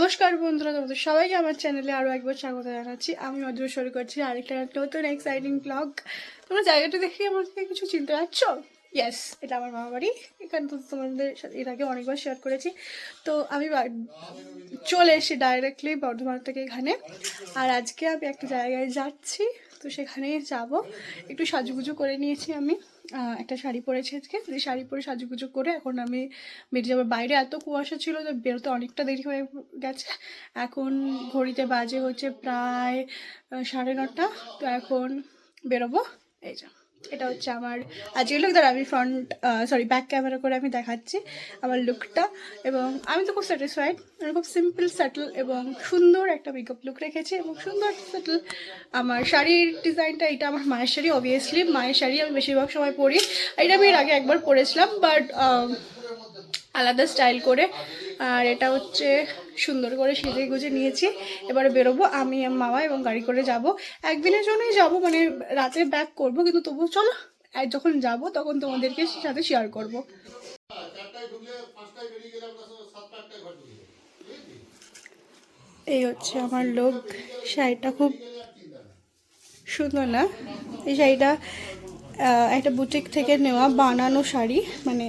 নমস্কার বন্ধুরা, তোমাদের সবাইকে আমার চ্যানেলে আরও একবার স্বাগত জানাচ্ছি। আমি অদ্র শুরু করছি আরেকটা নতুন এক্সাইটিং ব্লগ। তোমরা জায়গাটা দেখে আমাকে কিছু চিনতে পারছো? ইয়েস, এটা আমার মামা বাড়ি। এখানে তো তোমাদের সাথে এর আগে অনেকবার শেয়ার করেছি। তো আমি চলে এসেছি ডাইরেক্টলি বর্ধমান থেকে এখানে। আর আজকে আমি একটা জায়গায় যাচ্ছি, তো সেখানে যাব। একটু সাজুগুজু করে নিয়েছি আমি, একটা শাড়ি পরেছি আজকে। যে শাড়ি পরে সাজুগুজু করে এখন আমি বেরিয়ে যাবো। বাইরে এত কুয়াশা ছিল যে বেরোতে অনেকটা দেরি হয়ে গেছে। এখন ঘড়িতে বাজে হচ্ছে প্রায় 9:30। তো এখন বেরোবো। এই যে এটা হচ্ছে আমার আজকের লুক। আমি ব্যাক ক্যামেরা করে আমি দেখাচ্ছি আমার লুকটা। এবং আমি তো খুব স্যাটিসফাইড। আমি খুব সিম্পল স্যাটল এবং সুন্দর একটা মেকআপ লুক রেখেছি এবং সুন্দর স্যাটল। আমার শাড়ির ডিজাইনটা, এটা আমার মায়ের শাড়ি। অবভিয়াসলি মায়ের শাড়ি আমি বেশিরভাগ সময় পরি। এটা আমি এর আগে একবার পরেছিলাম, বাট আলাদা স্টাইল করে। আর এটা হচ্ছে সুন্দর করে সেজে গুজে নিয়েছি। এবারে বেরোবো আমি, মামা এবং গাড়ি করে যাব। একদিনের জন্যই যাব, মানে রাতে ব্যাক করব, কিন্তু তবু চলো যখন যাব তখন তোমাদেরকে সাথে শেয়ার করব। এই হচ্ছে আমার লোক। শাড়িটা খুব সুন্দর না? এই শাড়িটা একটা বুটিক থেকে নেওয়া বানানো শাড়ি, মানে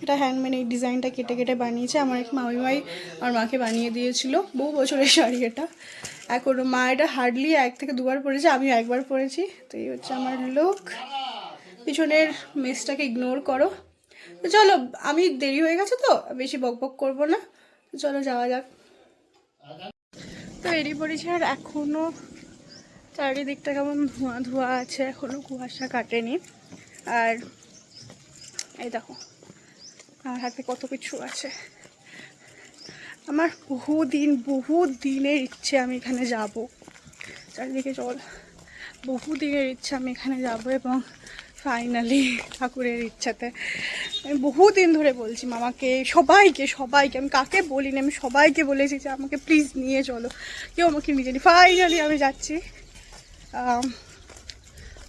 এটা হ্যান্ডমেড। এই ডিজাইনটা কেটে কেটে বানিয়েছে আমার এক মামিমাই, আমার মাকে বানিয়ে দিয়েছিল। বহু বছরের শাড়ি এটা। এখন মা এটা হার্ডলি 1 থেকে 2 বার পরেছে, আমিও একবার পরেছি। তো এই হচ্ছে আমার লুক। পিছনের মেসটাকে ইগনোর করো। তো চলো, আমি দেরি হয়ে গেছে তো বেশি বকবক করবো না। তো চলো যাওয়া যাক। তো বেরিয়ে পড়েছি। আর এখনও চারিদিকটা কেমন ধোঁয়া ধোঁয়া আছে, এখনও কুয়াশা কাটেনি। আর এই দেখো আমার হাতে কত কিছু আছে। আমার বহু দিনের ইচ্ছে আমি এখানে যাব। চারিদিকে জল। বহু দিনের ইচ্ছে আমি এখানে যাব, এবং ফাইনালি ঠাকুরের ইচ্ছাতে আমি বহুদিন ধরে বলছি মামাকে, সবাইকে আমি কাকে বলিনি, আমি সবাইকে বলেছি যে আমাকে প্লিজ নিয়ে চলো। কেউ আমাকে নিয়ে যায়নি। ফাইনালি আমি যাচ্ছি।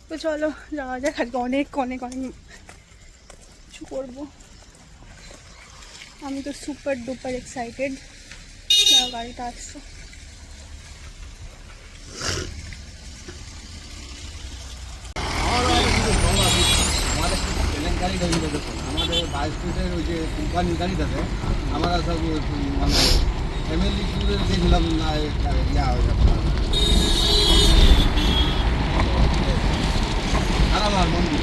তো চলো যাওয়া যাক। আজকে অনেক অনেক অনেক কিছু করবো। আমি তো সুপার ডুপার এক্সাইটেড। গাড়িটা আসছে। আমাদের 22 ফুটের ওই যে কোম্পানির গাড়িটাতে আমরা সব মানে ফ্যামিলি ট্যুরে দেখলাম না, ইয়া হয়ে যাবে আর মন্দির,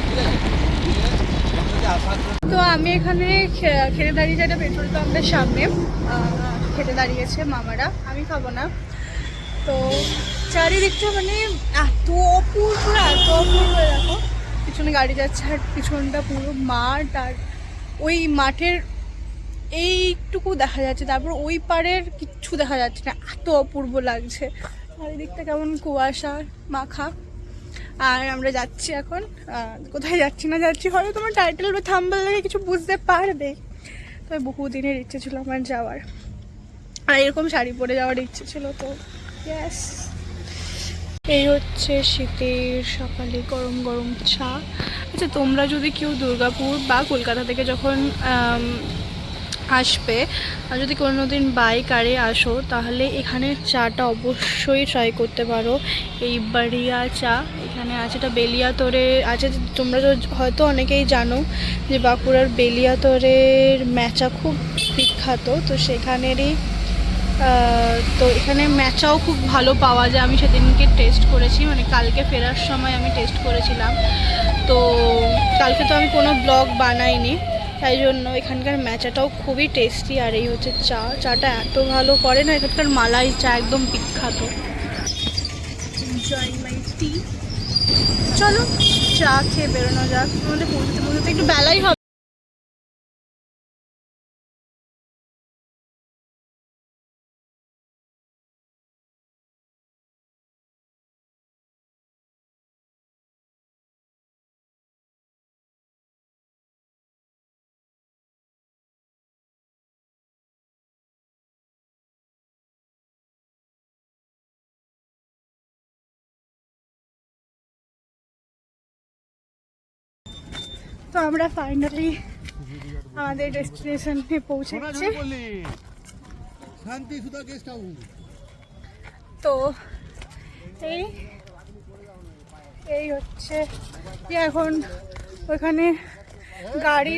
ঠিক আছে। তো আমি এখানে খেতে দাঁড়িয়েছি একটা পেট্রোল পাম্পের সামনে। খেতে দাঁড়িয়েছে মামারা, আমি খাবো না। তো চারিদিকটা মানে এত অপূর্ব দেখো। পিছনে গাড়ি যাচ্ছে আর পিছনটা পুরো মাঠ। আর ওই মাঠের এইটুকু দেখা যাচ্ছে, তারপর ওই পাড়ের কিচ্ছু দেখা যাচ্ছে না। এত অপূর্ব লাগছে। চারিদিকটা কেমন কুয়াশা মাখা। আর আমরা যাচ্ছি এখন। কোথায় যাচ্ছি না যাচ্ছি হয়তো তোমার টাইটেল বা থাম্বনেল দেখে কিছু বুঝতে পারবে। তবে বহুদিনের ইচ্ছে ছিল আমার যাওয়ার, আর এরকম শাড়ি পরে যাওয়ার ইচ্ছে ছিল। তো ইয়েস, এই হচ্ছে শীতের সকালে গরম গরম চা। আচ্ছা, তোমরা যদি কেউ দুর্গাপুর বা কলকাতা থেকে যখন আসবে, আর যদি কোনো দিন বাই কারে আসো, তাহলে এখানে চাটা অবশ্যই ট্রাই করতে পারো। এই বাড়িয়া চা এখানে আছে। এটা বেলিয়াতরে আছে। তোমরা হয়তো অনেকেই জানো যে বাঁকুড়ার বেলিয়াতরের ম্যাচা খুব বিখ্যাত, তো সেখানেরই। তো এখানে ম্যাচাও খুব ভালো পাওয়া যায়। আমি সেদিনকে টেস্ট করেছি, মানে কালকে ফেরার সময় আমি টেস্ট করেছিলাম। তো কালকে তো আমি কোনো ব্লগ বানাইনি, তাই জন্য এখানকার ম্যাচাটাও খুবই টেস্টি। আর এই হচ্ছে চাটা এত ভালো করে না, এখানকার মালাই চা একদম বিখ্যাত। এনজয়িং মাই টি। চলো চা খেয়ে বেরোনো যাক। আমাদের পৌঁছতে একটু বেলাই হবে। তো আমরা ফাইনালি আমাদের ডেস্টিনেশনে পৌঁছে গেছি। শান্তি সুধা গেস্ট হাউস। তো এই এই হচ্ছে যে এখন ওখানে গাড়ি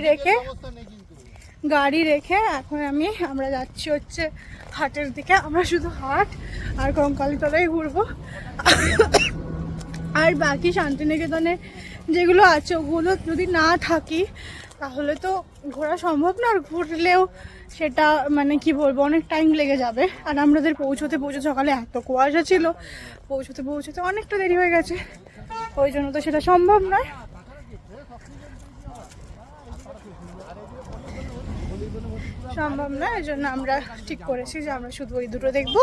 রেখে এখন আমরা যাচ্ছি হচ্ছে হাটের দিকে। আমরা শুধু হাট আর কঙ্কালীতলায় ঘুরবো, আর বাকি শান্তিনিকেতনে যেগুলো আছে ওগুলো যদি না থাকি তাহলে তো ঘোরা সম্ভব না, আর ঘুরলেও সেটা মানে কি বলবো অনেক টাইম লেগে যাবে। আর আমাদের পৌঁছতে সকালে এত কুয়াশা ছিল, পৌঁছতে অনেকটা দেরি হয়ে গেছে, ওই জন্য তো সেটা সম্ভব নয়। এই জন্য আমরা ঠিক করেছি যে আমরা শুধু ওই দুটো দেখবো,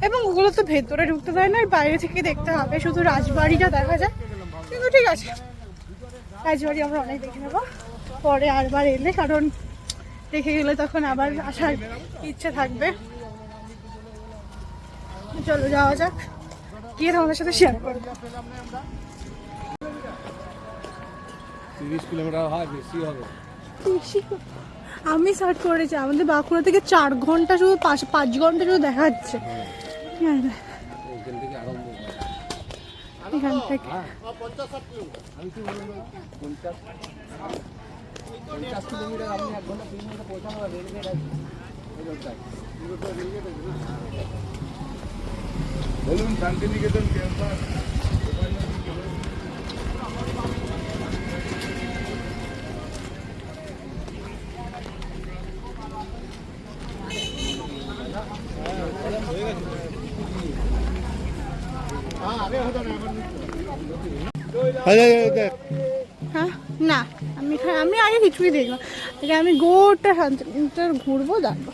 এবং ওগুলো তো ভেতরে ঢুকতে দেয় না, বাইরে থেকে দেখতে হবে, শুধু রাজবাড়িটা দেখা যায়। কিন্তু ঠিক আছে, রাজবাড়ি আমরা অনেক দেখে নেবো পরে আরবার এলে, কারণ দেখে গেলে তখন আবার আসার ইচ্ছে থাকবে। চলো যাওয়া যাক, গিয়ে তোমাদের সাথে শেয়ার করবো। 30 কিলোমিটার হয়, বেশি হবে। আমি সার্চ করেছি আমাদের বাঁকুড়া থেকে 4 ঘন্টা শুধু 5 ঘন্টা শুধু দেখা যাচ্ছে এখান থেকে। 50 কিলোমিটার আপনি 1 ঘন্টা 3 ঘন্টা পৌঁছানো হবে রেলওয়ে আছে। বলুন শান্তিনিকেতন ক্যাম্পাস। হ্যাঁ না, আমি আগে কিছুই দেখবো, আমি গোটা শান্তিনিকেতন ঘুরবো, দেখবো।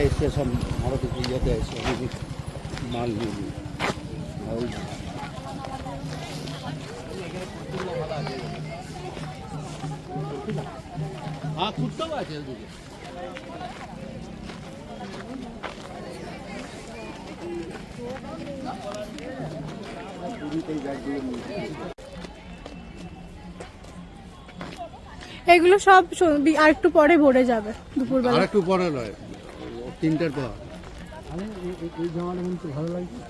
এসে সব ভারত ইয়েতে এসে মাল নিয়ে কুর্তাও আছে ওদিকে। এগুলো সব আর একটু পরে ভরে যাবে, দুপুরবেলা। আর একটু পরে নয়, 3টার পর। এই জামাটা কিন্তু ভালো লাগছে,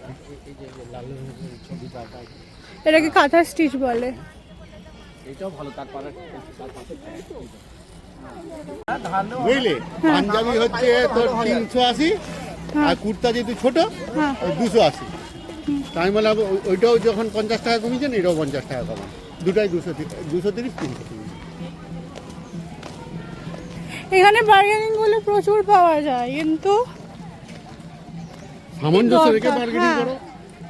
এই যে লাল ছবিটা, এটাকে কাঁথা স্টিচ বলে। এটাও ভালো। তারপরে বুঝলে, পাঞ্জাবি হচ্ছে তোর 380, আর কুর্তা যেহেতু ছোট 280। তাই মানে ওইটাও যখন 50 টাকা কমিয়েছে না, এটাও 50 টাকা কমা, দুটাই 230 330। এখানে বার্গেনিং করলে প্রচুর পাওয়া যায়, কিন্তু সামঞ্জস্য রেখে বার্গেনিং করো।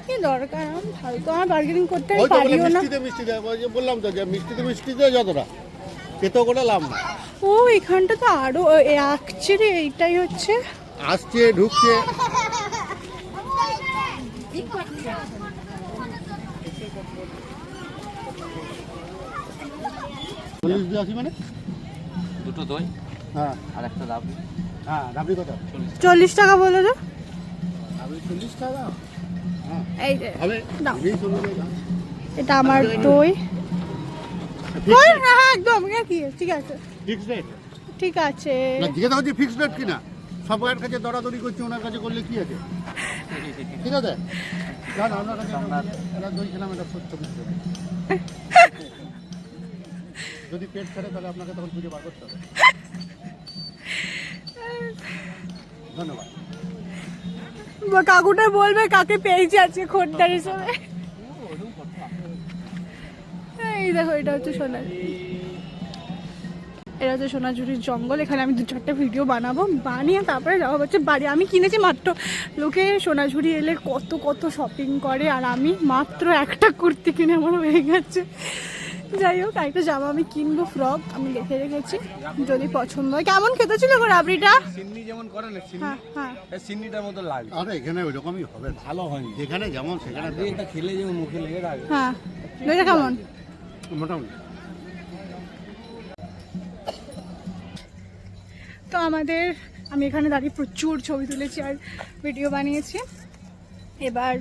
কি দরকার, ফালতু আমার বার্গেনিং করতে ওই তো বলে পারিও না। মিষ্টিতে বললাম তো যে মিষ্টিতে যতটা খেতেও কোনো লাভ না। ও এখানটা তো আরো আসছে রে, এইটাই হচ্ছে আসছে ঢুকছে। মানে দুটো দই হ্যাঁ, আর একটা রাবড়ি। হ্যাঁ রাবড়ি কত? 40 টাকা বলে তো। রাবড়ি 40 টাকা। হ্যাঁ এই যে হবে, দাও। এই 40 টাকা। এটা আমার দই। ওই না, একদম কি ঠিক আছে, ফিক্স রেট ঠিক আছে। না, জিজ্ঞাসা করছি ফিক্স রেট কিনা। সবার কাছে দরাদরি করছি, ওনার কাছে করলে কি আছে? ঠিক আছে, জান আপনার কাছে এটা দই খেলাম, এটা 40 টাকা। যদি পেট ছাড়ে তাহলে আপনাকে তখন খুঁজে বার করতে হবে। ধন্যবাদ। কাকুটা বলবে কাকে পেয়েছি আজকে খোরদার হিসেবে। এই দেখো, এটা হচ্ছে সোনাঝুরির জঙ্গল। এখানে আমি 2-4টা ভিডিও বানাবো, বানিয়ে তারপরে যাওয়া হচ্ছে বাড়ি। আমি কিনেছি মাত্র, লোকে সোনাঝুরি এলে কত কত শপিং করে, আর আমি মাত্র একটা কুর্তি কিনে আমার হয়ে গেছে। যাই হোক, একটা জামা আমি কিনবো, ফ্রক আমি দেখে রেখেছি, যদি পছন্দ হয়। কেমন খেতে ছিল গো রাবড়িটা? সিন্নি যেমন করে না, হ্যাঁ হ্যাঁ, সিন্নিটার মতো লাগে। আরে এখানে ওইরকমই হবে, ভালো হয়নি। যেখানে যেমন সেখানে এটা খেলে যেমন মুখে লেগে থাকে। হ্যাঁ, দইটা কেমন? মোটামুটি। তো আমাদের আমি এখানে দাঁড়িয়ে প্রচুর ছবি তুলেছি আর ভিডিও বানিয়েছি। এবার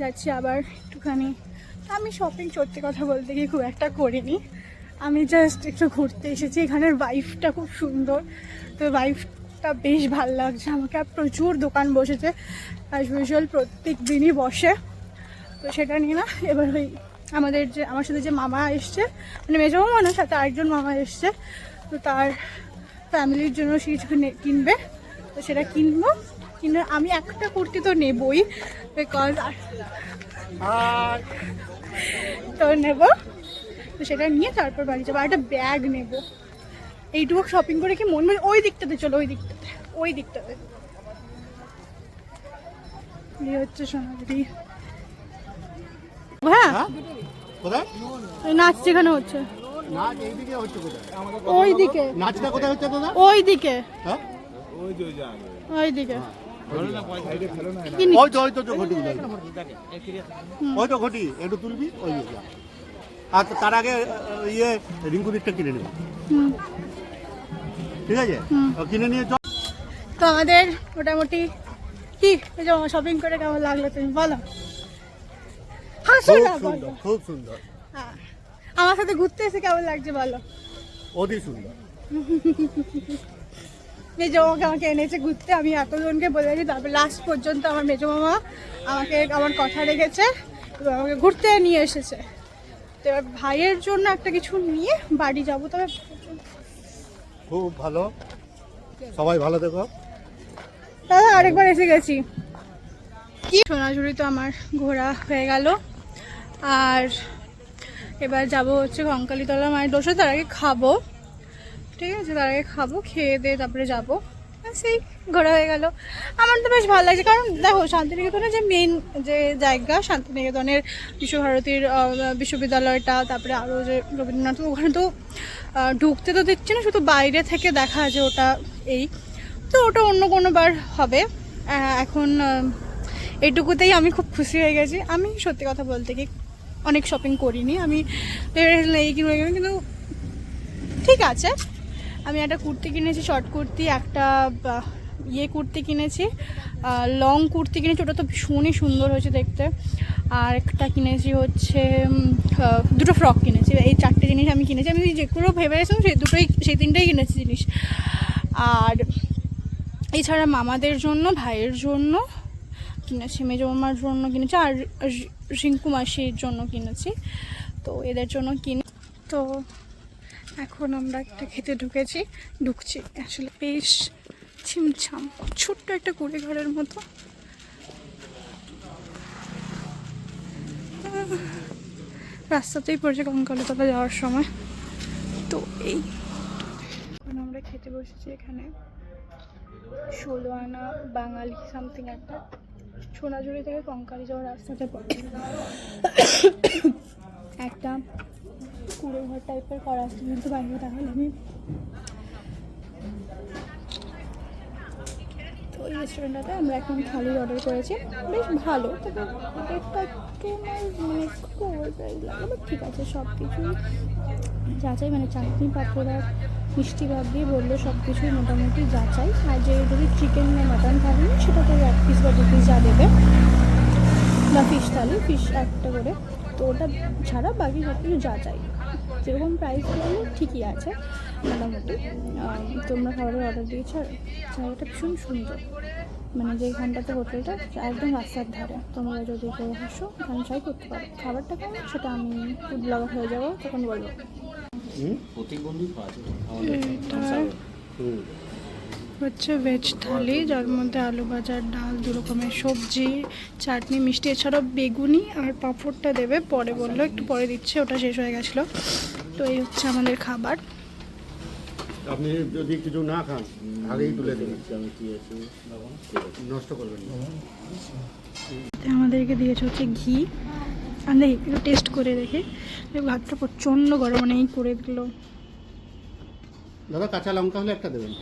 যাচ্ছি আবার একটুখানি। আমি শপিং সত্যি কথা বলতে গিয়ে খুব একটা করিনি, আমি জাস্ট একটু ঘুরতে এসেছি। এখানের ভাইবটা খুব সুন্দর, তো ভাইবটা বেশ ভালো লাগছে আমাকে। আর প্রচুর দোকান বসেছে, অ্যাজ ইউজুয়াল প্রত্যেক দিনই বসে, তো সেটা নিয়ে না। এবার ওই আমার সাথে যে মামা এসছে, মানে মেজো মামা না, সাথে আরেকজন মামা এসছে, তো তার ফ্যামিলির জন্য সে কিছু কিনবে, তো সেটা কিনবো। কিন্তু আমি একটা কুর্তি তো নেবই, বিকজ তো নেব, তো সেটা নিয়ে তারপর বাড়ি যাবো। আর একটা ব্যাগ নেব। এইটুকু শপিং করে কি মন ওই দিকটাতে চলো, ওই দিকটাতে এই হচ্ছে সোনাঝুরি। হ্যাঁ, কোথায় নাচ যেখানে হচ্ছে, নাচ এইদিকে হচ্ছে কোথায়? ওই দিকে। নাচটা কোথায় হচ্ছে দাদা? ওই দিকে, হ্যাঁ ওই দিকে। ওই তো ঘটি, ওই তো ঘটি একটু তুলবি, ওই দিকে। আর তার আগে ইয়ে রিঙ্কু দিকটা কিনে নেব, ঠিক আছে? কিনে নিয়ে চল। তো আমাদের মোটামুটি কি এই যে শপিং করে কেমন লাগলো তুমি বলো? হাসো না, বলো। খুব সুন্দর। হ্যাঁ, আমার সাথে ঘুরতে এসে কেমন লাগছে বলো? অতি সুন্দর। মেজো মামাকে আমাকে এনেছে ঘুরতে, আমি এতজনকে বলেছি, তারপর লাস্ট পর্যন্ত আমার মেজো মামা আমাকে আমার কথা রেখেছে এবং আমাকে ঘুরতে নিয়ে এসেছে। তো এবার ভাইয়ের জন্য একটা কিছু নিয়ে বাড়ি যাবো। তবে খুব ভালো, সবাই ভালো থেকো। দাদা আরেকবার এসে গেছি। কি সোনাঝুরি তো আমার ঘোরা হয়ে গেল, আর এবার যাব হচ্ছে কঙ্কালীতলা মায়ের দোষে। তার আগে খাবো, ঠিক আছে? তার আগে খাবো, খেয়ে দিয়ে তারপরে যাবো। সেই ঘোরা হয়ে গেল। আমার তো বেশ ভালো লাগছে, কারণ দেখো শান্তিনিকেতনের যে মেন যে জায়গা, শান্তিনিকেতনের বিশ্বভারতীর বিশ্ববিদ্যালয়টা, তারপরে আরও যে রবীন্দ্রনাথ, ওখানে তো ঢুকতে তো দিচ্ছে না, শুধু বাইরে থেকে দেখা আছে ওটা। এই তো ওটা অন্য কোনো বার হবে। এখন এইটুকুতেই আমি খুব খুশি হয়ে গেছি। আমি সত্যি কথা বলতে কি অনেক শপিং করিনি, আমি এই কিনবো, কিন্তু ঠিক আছে। আমি একটা কুর্তি কিনেছি, শর্ট কুর্তি, একটা ইয়ে কুর্তি কিনেছি, লং কুর্তি কিনেছি, ওটা তো ভীষণই সুন্দর হয়েছে দেখতে। আর একটা কিনেছি হচ্ছে দুটো ফ্রক কিনেছি। এই 4টে জিনিস আমি কিনেছি। আমি যেগুলো ভেবে রেখেছিলাম সেই 3টেই কিনেছি জিনিস। আর এছাড়া মামাদের জন্য, ভাইয়ের জন্য কিনেছি, মেজো মামার জন্য কিনেছি, আর রিঙ্কু মাসির জন্য কিনেছি। তো এদের জন্য কিনে, তো এখন আমরা একটা খেতে ঢুকছি আসলে বেশ ছিমছাম, ছোট্ট একটা কুড়ে ঘরের মতো। রাস্তাতেই পড়েছে কঙ্কালীতলা যাওয়ার সময়। তো এই এখন আমরা খেতে বসেছি এখানে 16 আনা বাঙালি সামথিং একটা, সোনাঝুরি থেকে কঙ্কালী যাওয়ার রাস্তাতে পড়ে। একটা কুড়ে ঘর টাইপের করা আছে, কিন্তু বাইরে তাহলে আমি তো ওই রেস্টুরেন্টটাতে আমরা এখন থালির অর্ডার করেছি। বেশ ভালো, তবে রেটটাকে আমার মানে একটু ওভার প্রাইস লাগে, বাট ঠিক আছে। সব কিছুই যাচাই, মানে চাটনি পাপড়া মিষ্টি ভাব দিয়ে বললো সব কিছুই মোটামুটি যাচাই। আর যে যদি চিকেন বা মাটন থালি সেটা তো 1 পিস বা 2 পিস যা দেবে, বা ফিশ থালি, ফিশ একটা করে, তো ওটা ছাড়া বাকি সব কিছু যাচাই। যেরকম প্রাইস বললো ঠিকই আছে মোটামুটি। তোমরা খাবারের অর্ডার দিয়েছো, আর জায়গাটা ভীষণ সুন্দর, মানে যেখানটাতে হোটেলটা একদম রাস্তার ধারে। তোমরা যদি কেউ আসো এখানে ট্রাই করতে পারো। খাবারটা কেমন সেটা আমি ফুড ব্লগার হয়ে যাবো তখন বলবো। হচ্ছে ভেজ থালি, যার মধ্যে আলু ভাজা, ডাল, 2 রকমের সবজি, চাটনি, মিষ্টি, এছাড়াও বেগুনি আর পাঁপড়টা দেবে পরে, বললো একটু পরে দিচ্ছে, ওটা শেষ হয়ে গেছিলো। তো এই হচ্ছে আমাদের খাবার। আপনি যদি কিছু না খান আগেই তুলে দেবেন, নষ্ট করবেন না। আমাদেরকে দিয়েছে হচ্ছে ঘি, আমি একটু টেস্ট করে দেখে। ভাতটা প্রচণ্ড গরম, মানে এই করে দিল। দাদা কাঁচা লঙ্কা হলে একটা দেবেন।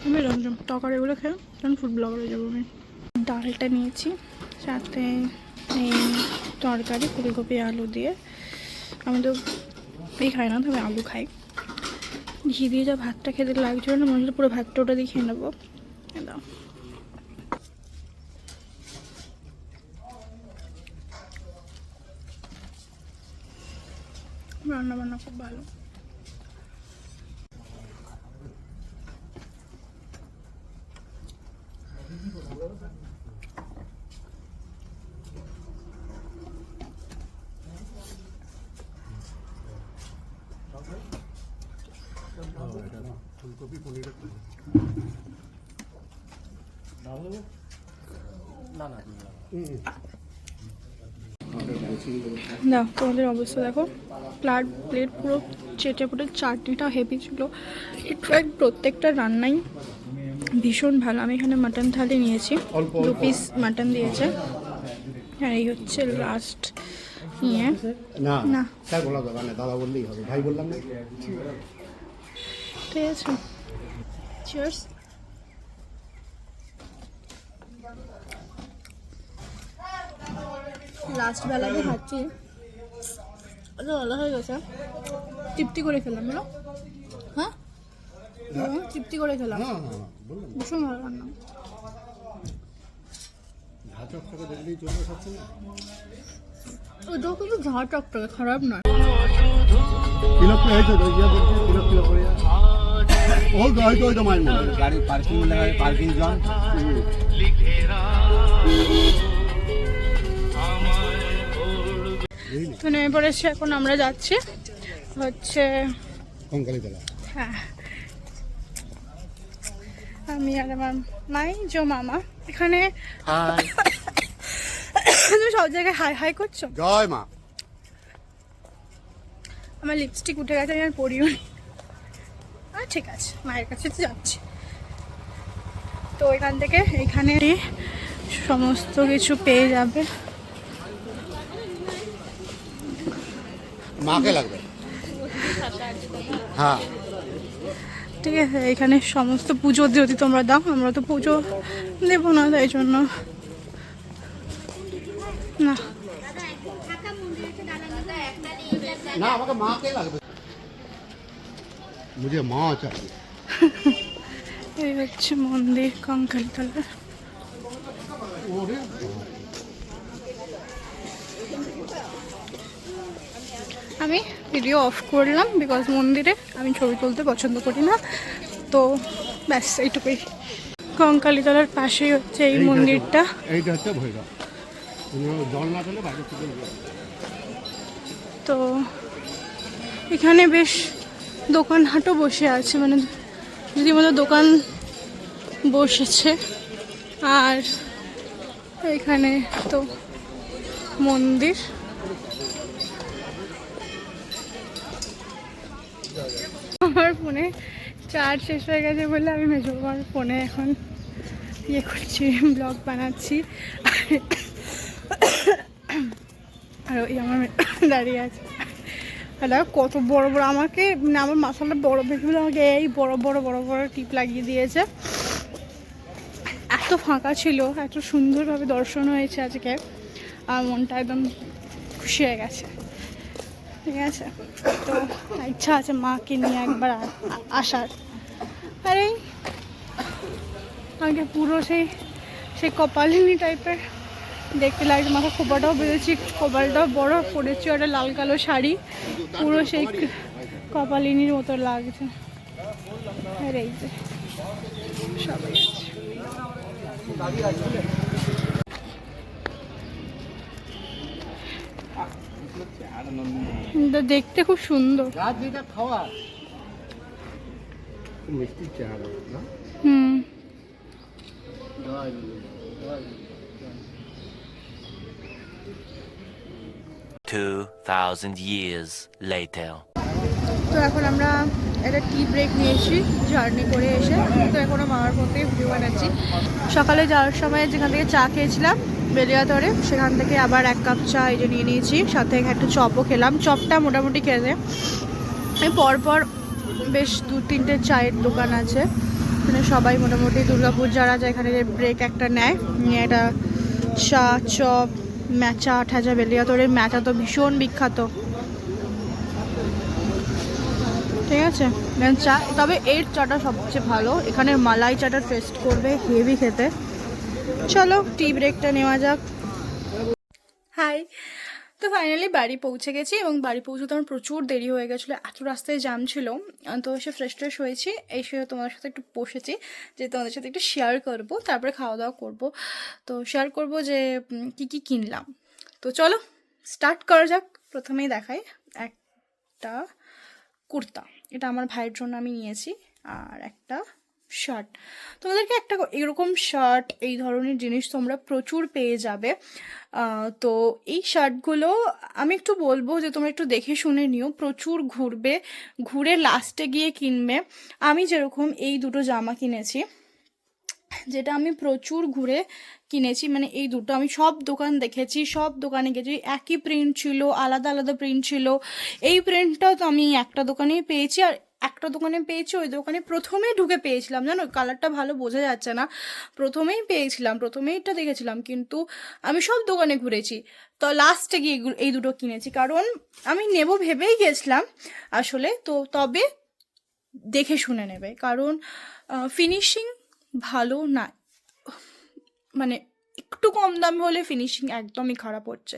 আমি জমজম তরকারি এগুলো খেয়ে তখন ফুড ব্লগার হয়ে যাবো আমি। ডালটা নিয়েছি, সাথে এই তরকারি ফুলকপি আলু দিয়ে। আমি তো এই খাই না, তবে আলু খাই। ঘি দিয়ে যা ভাতটা খেতে লাগছিল না, মনে হচ্ছে পুরো ভাতটা ওটা দিয়ে খেয়ে নেবো। দাও, রান্না বান্না খুব ভালো। ফুলকপি পনির দাও, তোমাদের অবস্থা দেখো। প্লেট পুরো চেটে পুটে, চাটনিটাও হেভি ছিল। ইনফ্যাক্ট প্রত্যেকটা রান্নাই ভীষণ ভালো। আমি এখানে মাটন থালি নিয়েছি, 2 পিস মাটন দিয়েছে। আর এই হচ্ছে লাস্ট নিয়ে। না না স্যার বলা দরকার না, দাদা বললেই হবে, ভাই বললাম না। ঠিক আছে, চিয়ার্স। লাস্ট বেলাতে খাচ্ছি, ভালো হয়ে গেছে। তৃপ্তি করে খেলাম, বলো। হ্যাঁ, তৃপ্তি করে খেলাম, বললাম ভীষণ ভালো রান্না। ঝাঁ চকচকে দেখলেই চলবে সবসময়। ওটাও কিন্তু ঝাঁ চকচকে, খারাপ নয়। কিলো হয়েছে তো ইয়ে বলছে কিলো করে ওই তো মাইন গাড়ি পার্কিং লাগায়, পার্কিং জোন। তো নেমে পড়েছি, এখন আমরা যাচ্ছি হচ্ছে কঙ্কালীতলা। হ্যাঁ, আমি আর আমার মাই জো মামা এখানে। তুমি সব জায়গায় হাই হাই করছো। জয় মা। আমার লিপস্টিক উঠে গেছে, আমি আর পরিও নি। ঠিক আছে, মায়ের কাছে তো যাচ্ছি। তো এখান থেকে এখানে সমস্ত কিছু পেয়ে যাবে। মাকে লাগবে। হ্যাঁ ঠিক আছে, এখানে সমস্ত পুজো যদি তোমরা দাও, আমরা তো পুজো দেবো না, তাই জন্য না। না আমাকে মাকে লাগবে, মুঝে মা চাই। এই হচ্ছে মন্দির কঙ্কালীতলা। আমি ভিডিও অফ করলাম বিকজ মন্দিরে আমি ছবি তুলতে পছন্দ করি না। তো ব্যাস এইটুকুই। কঙ্কালীতলার পাশেই হচ্ছে এই মন্দিরটা। এইটা হচ্ছে ভৈরব, জল না পেলে বাইরে থেকে। তো এখানে বেশ দোকান হাটও বসে আছে, মানে রীতিমতো দোকান বসেছে। আর এখানে তো মন্দির। আমার ফোনে চার্জ শেষ হয়ে গেছে বলে আমি মেজোবার ফোনে এখন ইয়ে করছি, ব্লগ বানাচ্ছি। আর ওই আমার দাঁড়িয়ে আছে। দেখো কত বড় বড়, আমাকে মানে আমার মাসালটা বড় দেখে আমাকে এই বড় বড় বড় বড় টিপ লাগিয়ে দিয়েছে। এত ফাঁকা ছিল, এত সুন্দরভাবে দর্শন হয়েছে আজকে, আমার মনটা একদম খুশি হয়ে গেছে। ঠিক আছে, তো ইচ্ছা আছে মাকে নিয়ে একবার আসার। আর এই আমাকে পুরো সেই কপালিনী টাইপের দেখতে লাগছে। মাথা খোপাটাও বেঁধেছি, কপালটাও বড় পরেছি, ওটা লাল কালো শাড়ি, পুরো সেই কপালিনীর মতো লাগছে। আর এই যে সবাই আছে, দেখতে খুব সুন্দর। মিষ্টির চেহারা না। হুম, 2000 years later. তো এখন আমরা একটা টি ব্রেক নিয়েছি জার্নি করে এসে। তো এখনও মামার পথে ভিডিও বানাচ্ছি। সকালে যাওয়ার সময় যেখান থেকে চা খেয়েছিলাম বেলিয়াতরে, সেখান থেকে আবার 1 কাপ চা এই যে নিয়ে নিয়েছি, সাথে একটা চপও খেলাম। চপটা মোটামুটি খেতে পরপর বেশ 2-3টে চায়ের দোকান আছে, মানে সবাই মোটামুটি দুর্গাপুর যারা যায় এখানে ব্রেক একটা নেয়, নিয়ে এটা চা চপ ম্যাচা ঠাজা বেলিয়াতরের ম্যাচা তো ভীষণ বিখ্যাত, ঠিক আছে। দেন চা, তবে এর চাটা সবচেয়ে ভালো, এখানে মালাই চাটা টেস্ট করবে, হেভি খেতে। চলো টি ব্রেকটা নেওয়া যাক। হাই, তো ফাইনালি বাড়ি পৌঁছে গেছি এবং বাড়ি পৌঁছতে আমার প্রচুর দেরি হয়ে গেছিলো, এত রাস্তায় জ্যাম ছিল। তো এসে ফ্রেশ ট্রেশ হয়েছি, এসে তোমাদের সাথে একটু বসেছি যে তোমাদের সাথে একটু শেয়ার করব, তারপরে খাওয়া দাওয়া করব। তো শেয়ার করব যে কি কি কিনলাম। তো চলো স্টার্ট করা যাক। প্রথমেই দেখাই একটা কুর্তা, এটা আমার ভাইয়ের জন্য আমি নিয়েছি, আর একটা শার্ট। তোমাদেরকে একটা এরকম শার্ট, এই ধরনের জিনিস তোমরা প্রচুর পেয়ে যাবে। তো এই শার্টগুলো আমি একটু বলবো যে তোমরা একটু দেখে শুনে নিও, প্রচুর ঘুরবে, ঘুরে লাস্টে গিয়ে কিনবে। আমি যেরকম এই দুটো জামা কিনেছি, যেটা আমি প্রচুর ঘুরে কিনেছি, মানে এই দুটো আমি সব দোকান দেখেছি, সব দোকানে গেছি, একই প্রিন্ট ছিল, আলাদা আলাদা প্রিন্ট ছিল। এই প্রিন্টটাও তো আমি একটা দোকানেই পেয়েছি, আর একটা দোকানে পেয়েছি, ওই দোকানে প্রথমেই ঢুকে পেয়েছিলাম, জানো কালারটা ভালো বোঝা যাচ্ছে না, প্রথমেই পেয়েছিলাম, প্রথমেই এটা দেখেছিলাম, কিন্তু আমি সব দোকানে ঘুরেছি, তো লাস্টে গিয়ে এই দুটো কিনেছি, কারণ আমি নেব ভেবেই গেছিলাম আসলে। তো তবে দেখে শুনে নেবে, কারণ ফিনিশিং ভালো না, মানে একটু কম দাম হলে ফিনিশিং একদমই খারাপ হচ্ছে।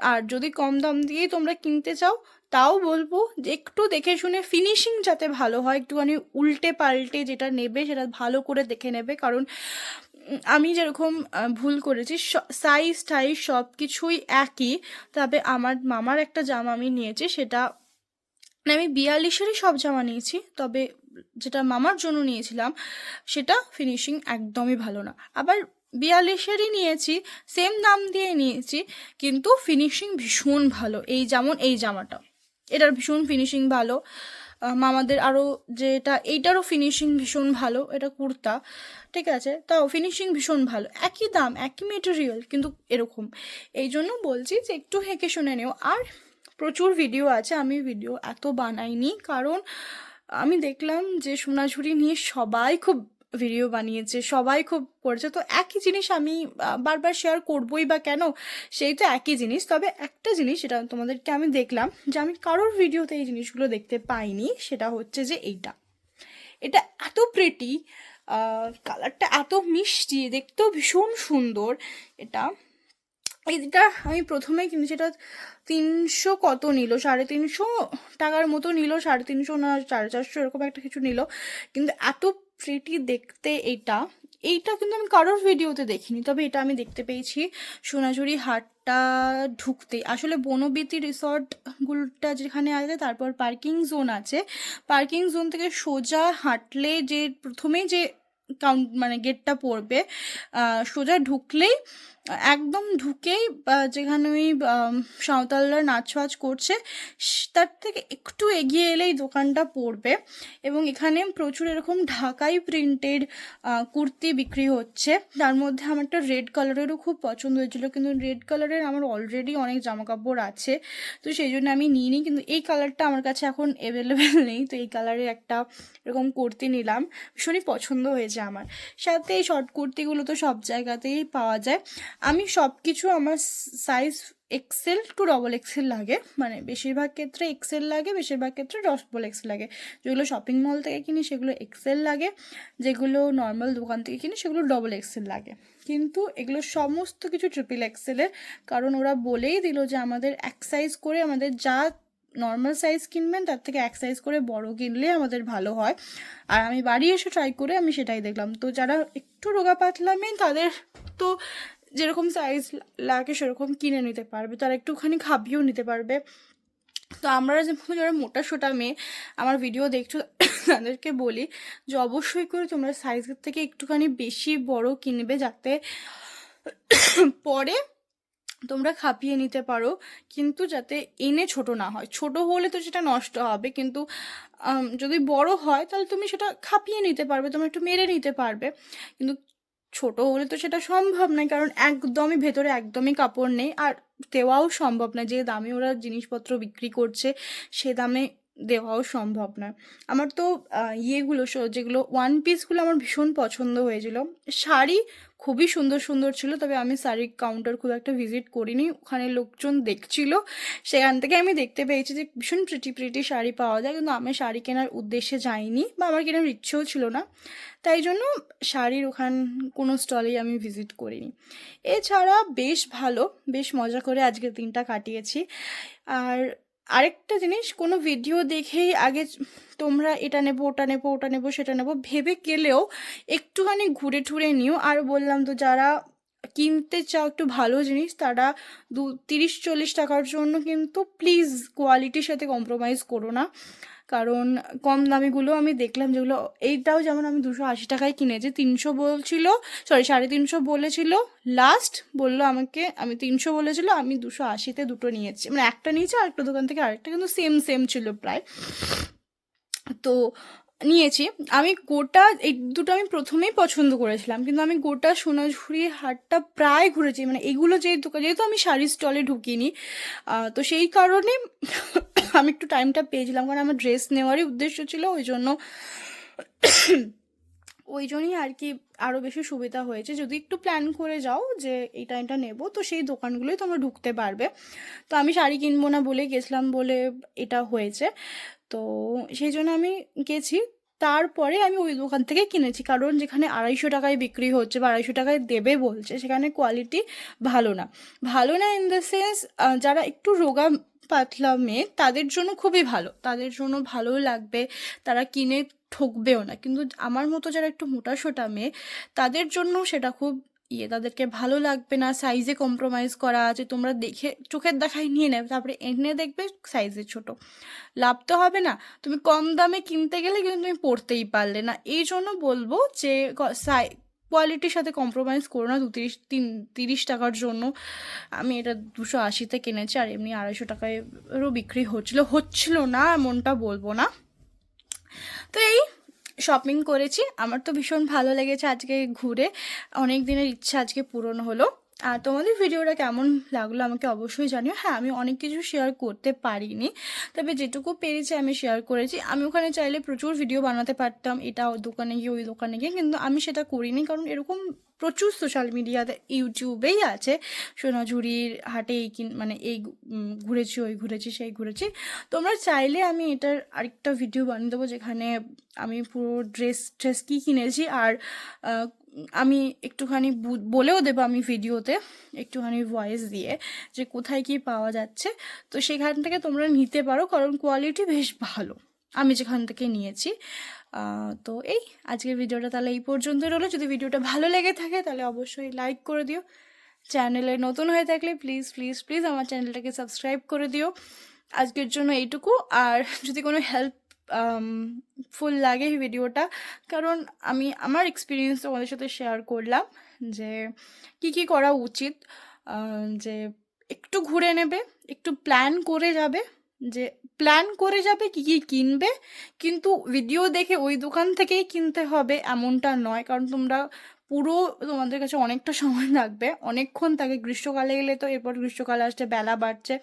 আর যদি কম দাম দিয়েই তোমরা কিনতে চাও, তাও বলবো যে একটু দেখে শুনে, ফিনিশিং যাতে ভালো হয়, একটুখানি উল্টে পাল্টে যেটা নেবে সেটা ভালো করে দেখে নেবে। কারণ আমি যেরকম ভুল করেছি, সাইজ টাইজ সব কিছুই একই, তবে আমার মামার একটা জামা আমি নিয়েছি, সেটা আমি 42-এরই সব জামা নিয়েছি, তবে যেটা মামার জন্য নিয়েছিলাম সেটা ফিনিশিং একদমই ভালো না। আবার 42-এরই নিয়েছি, সেম দাম দিয়ে নিয়েছি, কিন্তু ফিনিশিং ভীষণ ভালো। এই যেমন এই জামাটা, এটার ভীষণ ফিনিশিং ভালো। মামাদের আরও যেটা, এইটারও ফিনিশিং ভীষণ ভালো, এটা কুর্তা, ঠিক আছে, তাও ফিনিশিং ভীষণ ভালো, একই দাম একই মেটেরিয়াল, কিন্তু এরকম। এই জন্য বলছি যে একটু হেঁকে শুনে নেও। আর প্রচুর ভিডিও আছে, আমি ভিডিও এত বানাইনি, কারণ আমি দেখলাম যে সোনাঝুরি নিয়ে সবাই খুব ভিডিও বানিয়েছে, সবাই খুব করেছে, তো একই জিনিস আমি বারবার শেয়ার করবোই বা কেন, সেই তো একই জিনিস। তবে একটা জিনিস যেটা তোমাদেরকে আমি দেখলাম যে আমি কারোর ভিডিওতে এই জিনিসগুলো দেখতে পাইনি, সেটা হচ্ছে যে এটা এত প্রিটি, কালারটা এত মিষ্টি, দেখতেও ভীষণ সুন্দর। এইটা আমি প্রথমেই কিনেছি, এটা 300 কত নিল, 350 টাকার মতো নিল, 350 না 450 এরকম একটা কিছু নিল, কিন্তু এত প্রিটি দেখতে। এইটা কিন্তু আমি কারোর ভিডিওতে দেখিনি, তবে এটা আমি দেখতে পেয়েছি সোনাঝুরি হাটটা ঢুকতে, আসলে বনবিতি রিসর্টগুলোটা যেখানে আছে, তারপর পার্কিং জোন আছে, পার্কিং জোন থেকে সোজা হাঁটলে যে প্রথমেই যে মানে গেটটা পড়বে, সোজা ঢুকলেই, একদম ঢুকেই যেখানে ওই সাঁওতালরা নাচ ফাচ করছে, তার থেকে একটু এগিয়ে এলেই দোকানটা পড়বে। এবং এখানে প্রচুর এরকম ঢাকাই প্রিন্টেড কুর্তি বিক্রি হচ্ছে, তার মধ্যে আমার একটা রেড কালারেরও খুব পছন্দ হয়েছিল, কিন্তু রেড কালারের আমার অলরেডি অনেক জামা কাপড় আছে, তো সেই জন্য আমি নিইনি। কিন্তু এই কালারটা আমার কাছে এখন অ্যাভেলেবেল নেই, তো এই কালারের একটা এরকম কুর্তি নিলাম, ভীষণই পছন্দ হয়েছে আমার। সাথে এই শর্ট কুর্তিগুলো তো সব জায়গাতেই পাওয়া যায়। আমি সব কিছু, আমার size XL to double XL লাগে, মানে বেশিরভাগ ক্ষেত্রে এক্সেল লাগে, বেশিরভাগ ক্ষেত্রে ডবল এক্সেল লাগে। যেগুলো শপিং মল থেকে কিনি সেগুলো এক্সেল লাগে, যেগুলো নর্মাল দোকান থেকে কিনি সেগুলো ডবল এক্সেল লাগে, কিন্তু এগুলো সমস্ত কিছু ট্রিপল এক্সেলের, কারণ ওরা বলেই দিল যে আমাদের এক সাইজ করে, আমাদের যা নর্মাল সাইজ কিনবেন তার থেকে এক সাইজ করে বড় কিনলে আমাদের ভালো হয়। আর আমি বাড়ি এসে ট্রাই করে আমি সেটাই দেখলাম। তো যারা একটু রোগা পাতলা মেয়ে, তাদের তো যেরকম সাইজ লাগে সেরকম কিনে নিতে পারবে, তারা একটুখানি খাবিয়েও নিতে পারবে। তো আমরা যেমন যারা মোটা সোটা মেয়ে আমার ভিডিও দেখছো, তাদেরকে বলি যে অবশ্যই করে তোমরা সাইজের থেকে একটুখানি বেশি বড় কিনবে, যাতে পরে তোমরা খাপিয়ে নিতে পারো, কিন্তু যাতে এনে ছোট না হয়। ছোট হলে তো সেটা নষ্ট হবে, কিন্তু যদি বড় হয় তাহলে তুমি সেটা খাপিয়ে নিতে পারবে, তোমরা একটু মেরে নিতে পারবে। কিন্তু ছোট হলে তো সেটা সম্ভব নয়, কারণ একদমই ভেতরে একদমই কাপড় নেই, আর দেওয়াও সম্ভব না। যে দামে ওরা জিনিসপত্র বিক্রি করছে সে দামে দেওয়াও সম্ভব নয়। আমার তো ইয়েগুলো যেগুলো ওয়ান পিসগুলো আমার ভীষণ পছন্দ হয়েছিল। শাড়ি খুবই সুন্দর সুন্দর ছিল, তবে আমি শাড়ির কাউন্টার খুব একটা ভিজিট করিনি, ওখানে লোকজন দেখছিল, সেখান থেকে আমি দেখতে পেয়েছি যে ভীষণ প্রিটি শাড়ি পাওয়া যায়, কিন্তু আমি শাড়ি কেনার উদ্দেশ্যে যাইনি বা আমার কেনার ইচ্ছেও ছিল না, তাই জন্য শাড়ির ওখান কোনো স্টলেই আমি ভিজিট করিনি। এছাড়া বেশ ভালো, বেশ মজা করে আজকের দিনটা কাটিয়েছি। আর আরেকটা জিনিস, কোনো ভিডিও দেখেই আগে তোমরা এটা নেবো ওটা নেবো ওটা নেবো সেটা নেবো ভেবে গেলেও একটুখানি ঘুরে ঠুরে নিও। আর বললাম তো, যারা কিনতে চাও একটু ভালো জিনিস, তারা 30-40 টাকার জন্য কিন্তু প্লিজ কোয়ালিটির সাথে কম্প্রোমাইজ করো না, কারণ কম দামিগুলো আমি দেখলাম, যেগুলো এইটাও যেমন আমি 280 টাকায় কিনেছি, 300 বলছিল, সরি 350 বলেছিল, লাস্ট বললো আমাকে, আমি 300 বলেছিল, আমি 280-তে দুটো নিয়েছি, মানে একটা নিয়েছি আর একটা দোকান থেকে আরেকটা, কিন্তু সেম ছিল প্রায়, তো নিয়েছি। আমি গোটা এই দুটো আমি প্রথমেই পছন্দ করেছিলাম, কিন্তু আমি গোটা সোনাঝুরি হাটটা প্রায় ঘুরেছি, মানে এগুলো যেহেতু আমি শাড়ির স্টলে ঢুকিনি, তো সেই কারণে আমি একটু টাইমটা পেয়েছিলাম, কারণ আমার ড্রেস নেওয়ারই উদ্দেশ্য ছিল, ওই জন্যই আর কি আরও বেশি সুবিধা হয়েছে। যদি একটু প্ল্যান করে যাও যে এই টাইমটা নেবো, তো সেই দোকানগুলোই তোমরা ঢুকতে পারবে। তো আমি শাড়ি কিনবো না বলে গেছিলাম বলে এটা হয়েছে, তো সেই জন্য আমি গেছি। তারপরে আমি ওই দোকান থেকে কিনেছি, কারণ যেখানে 250 টাকায় বিক্রি হচ্ছে বা 250 টাকায় দেবে বলছে, সেখানে কোয়ালিটি ভালো না ইন দ্য সেন্স, যারা একটু রোগা পাতলা মেয়ে তাদের জন্য খুবই ভালো, তাদের জন্য ভালো লাগবে, তারা কিনে ঠকবেও না, কিন্তু আমার মতো যারা একটু মোটাসোটা মেয়ে তাদের জন্য সেটা খুব তাদেরকে ভালো লাগবে না, সাইজে কম্প্রোমাইজ করা আছে, তোমরা দেখে চোখের দেখায় নিয়ে নেবে, তারপরে এনে দেখবে সাইজে ছোট, লাভ তো হবে না। তুমি কম দামে কিনতে গেলে কিন্তু তুমি পড়তেই পারলে না। এই জন্য বলবো যে কোয়ালিটির সাথে কম্প্রোমাইজ করো না 30 টাকার জন্য। আমি এটা 280-তে কিনেছি, আর এমনি 250 টাকায়ও বিক্রি হচ্ছিল না এমনটা বলবো না। তো এই শপিং করেছি, আমার তো ভীষণ ভালো লেগেছে আজকে ঘুরে, অনেক দিনের ইচ্ছা আজকে পূরণ হলো। আর তোমাদের ভিডিওটা কেমন লাগলো আমাকে অবশ্যই জানিও। হ্যাঁ, আমি অনেক কিছু শেয়ার করতে পারিনি, তবে যেটুকু পেরেছি আমি শেয়ার করেছি। আমি ওখানে চাইলে প্রচুর ভিডিও বানাতে পারতাম, এটা ওই দোকানে গিয়ে ওই দোকানে গিয়ে, কিন্তু আমি সেটা করিনি, কারণ এরকম প্রচুর সোশ্যাল মিডিয়াতে ইউটিউবেই আছে সোনাঝুরির হাটে মানে এই ঘুরেছি, ওই ঘুরেছি, সেই ঘুরেছি। তোমরা চাইলে আমি এটার আরেকটা ভিডিও বানিয়ে দেবো, যেখানে আমি পুরো ড্রেস কী কিনেছি, আর আমি একটুখানি বলেও দেবো আমি ভিডিওতে একটুখানি ভয়েস দিয়ে যে কোথায় কী পাওয়া যাচ্ছে, তো সেখান থেকে তোমরা নিতে পারো, কারণ কোয়ালিটি বেশ ভালো আমি যেখান থেকে নিয়েছি। তো এই আজকের ভিডিওটা তাহলে এই পর্যন্ত রইলো। যদি ভিডিওটা ভালো লেগে থাকে তাহলে অবশ্যই লাইক করে দিও, চ্যানেলে নতুন হয়ে থাকলে প্লিজ প্লিজ প্লিজ আমার চ্যানেলটাকে সাবস্ক্রাইব করে দিও। আজকের জন্য এইটুকু। আর যদি কোনো হেল্প ফুল লাগে ভিডিওটা, কারণ আমি আমার এক্সপিরিয়েন্স তোমাদের সাথে শেয়ার করলাম যে কি করা উচিত, যে একটু ঘুরে নেবে, একটু প্ল্যান করে যাবে কি কিনবে, কিন্তু ভিডিও দেখে ওই দোকান থেকেই কিনতে হবে এমনটা নয়, কারণ তোমাদের কাছে অনেকটা সময় লাগবে, অনেকক্ষণ থাকে, গ্রীষ্মকালে গেলে তো এরপর গ্রীষ্মকালে আসছে, বেলা বাড়ছে,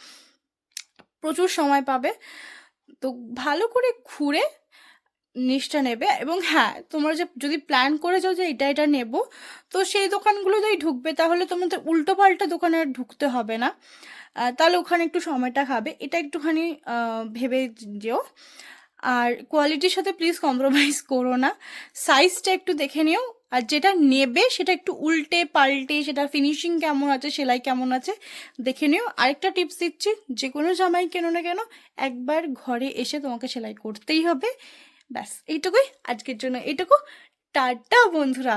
প্রচুর সময় পাবে, তো ভালো করে ঘুরে জিনিসটা নেবে। এবং হ্যাঁ, তোমরা যদি প্ল্যান করে যাও যে এটা নেব, তো সেই দোকানগুলো যদি ঢুকবে তাহলে তোমাদের উল্টো পাল্টা দোকানে ঢুকতে হবে না, তাহলে ওখানে একটু সময়টা খাবে, এটা একটুখানি ভেবে যেও। আর কোয়ালিটির সাথে প্লিজ কম্প্রোমাইজ করো না, সাইজটা একটু দেখে নিও, আর যেটা নেবে সেটা একটু উল্টে পাল্টে, সেটা ফিনিশিং কেমন আছে, সেলাই কেমন আছে দেখে নিও। আরেকটা টিপস দিচ্ছি, যে কোনো জামাই কেনো না কেন একবার ঘরে এসে তোমাকে সেলাই করতেই হবে। ব্যাস এইটুকুই আজকের জন্য, এইটুকু। টাটা বন্ধুরা।